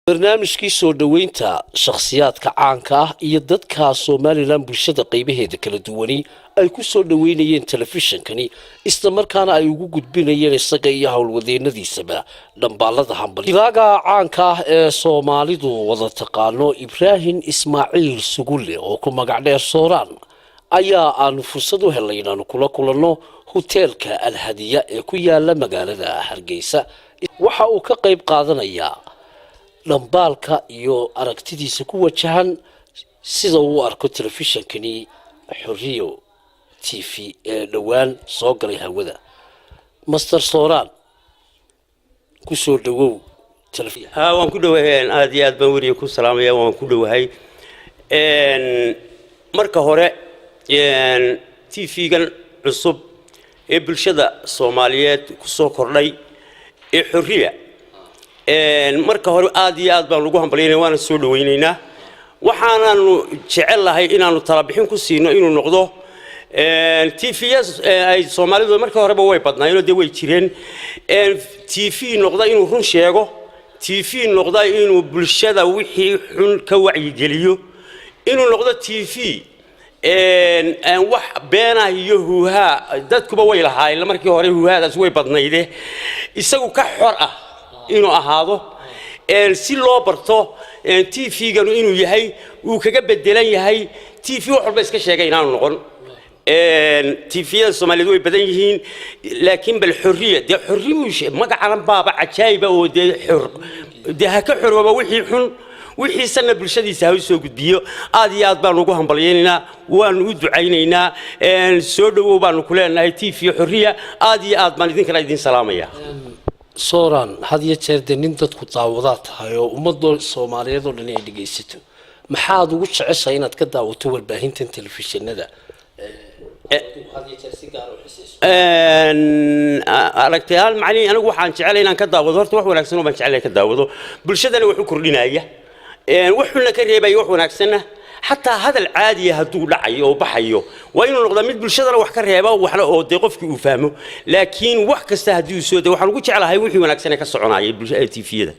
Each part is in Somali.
barnaamijkii soo dhaweynta shakhsiyaadka caanka ah iyo dadka Soomaaliland bulshada qaybaheeda kala duwani ay ku soo dhaweynayeen telefishinkani isla markaana ay ugu gudbinayeen isaga iyo hawlwadeennadiisaba dhambaalada hambali ilaaga caanka ah ee Soomaalidu wada taqaano Ibrahim Ismaaciil Sugulle oo ku magac dheer Sooraan ayaa aan fursad u helay inaan kula kulanno hoteelka Al Hadiya ee ku yaala magaalada Hargeysa waxa uu ka qayb qaadanayaa dhambaalka iyo aragtidiisa ku wajahan sida uu arko telefishinkani Xuriyo TV ee dhawaan soo galay hawada Master Sooraan ku soo dhawow telefishin waan ku dhawahay aad iyo aad baan wariyo ku salaamaya waan ku dhawahay marka hore TV-gan cusub ee bulshada Soomaaliyeed ku soo kordhay ee Xuriyo marka hore aad iyo aad baan ugu hambalyeynaa waana soo dhaweynaynaa waxaanaanu jecelahay inaanu tala bixin ku siino inuu noqdo TVS ay Soomaalidu marka horeba way badnaayeen way jireen TV noqda inuu run sheego TV noqda inuu bulshada wixii xun ka wacyi geliyo inuu noqdo TV wax beena iyo huuha dadkuba way lahaayeen markii hore huuhaadaas way badnaydeen isagu ka xor ah inuu ahaado si loo barto TV-ganu inuu yahay uu kaga bedelan yahay TV wax walba iska sheegay inaanu noqon TV-yada Soomaalidu way badan yihiin laakiin bal Xuriyo de Xuriyo magacan baaba cajaayba oo de ha ka xorooba wixii xun wixii sanna bulshadiisa ha soo gudbiyo aad iyo aad baan ugu hambalyeynaa waan u ducaynaynaa soo dhawow baan ku leenahay TV Xuriyo aad iyo aad baan idin salaamaya Sooraan had iyo jeer nin dadku daawada tahay oo ummadda Soomaaliyeed oo dhan ay dhageysato maxaad ugu jeceshahay inaad ka daawato warbaahinta telefishinada had iyo jeer si gaar ah u xisaaso aragtayal macallin anigu waxaan jecelahay inaan ka daawado horta wax wanaagsan oo baan jecelahay ka daawado bulshadana wuxuu kordhinaya wuxuuna ka reebay wax wanaagsan حتى هذا العادي هدو دحاي او بخايو وانو نقدا mid bulshada wax ka reeba waxna oo de qofkii uu fahmo laakiin wax kasta hadii soo de waxaan ugu jecelahay wixii wanaagsan ka soconaayay bulshada TV-da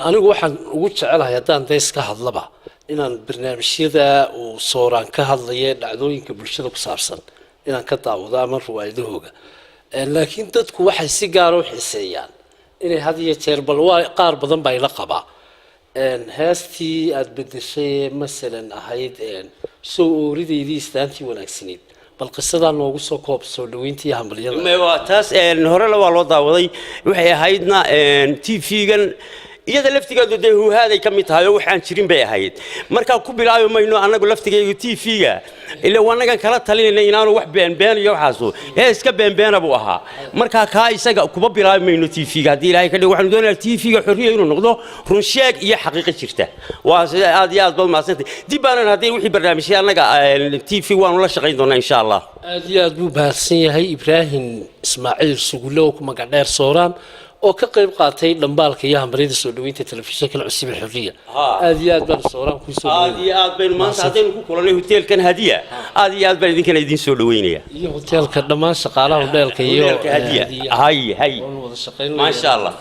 anigu waxaan ugu jecelahay hadaan deys ka hadlaba inaan barnaamijyada oo Sooraan ka hadlayo dhacdooyinka bulshada ku saabsan inaan ka daawado ama ruwaayadahooga laakiin dadku waxay si gaar ah u xiiseeyaan inay hadiyo jeer bal qaar badan bay la qabaa هاستي أتبدشي مثلاً أهيد سو أريدي استانتي وناكسنين بالقصة أنه وصل كوب سولوينتي هم بليلا ما واتاس هورا لو على ضاوضي وحي هايدنا تيفيجن إذا لفتك ده هو هذا كم يتهايو وحن شرين بيهايد مركب كوبلايو ما إنه أنا قلت لفتك تيفيجا إلا وأنا كان كلا تلين إنه أنا واحد بين يوحاسو إيش كبين أبوها مركب كاي سجى كوبلايو ما إنه تيفيجا دي لاي كده واحد دون التيفيجا حرية إنه نقضه رنشاق هي حقيقة شرته وهذه أسباب ما سنتي دي بارن هذه وحي برنامج أنا التيفي وأنا ولا شغالين دونا إن شاء الله هذه أسباب هالسنة هي إبراهيم إسماعيل Sugulle وكما قدر Sooraan oo ka qayb qaatay dhambaalka iyo hambarida soo dhaweynta telefishinka cusub ee Xuriyo aad iyo aad baan Sooraan ku soo aad iyo aad baan maanta hadeen ku kulanay hoteelkan Hadiya aad iyo aad baan idin soo dhaweynaya iyo hoteelka dhamaan shaqaalaha hoteelka iyo Hadiya hay ma sha Allah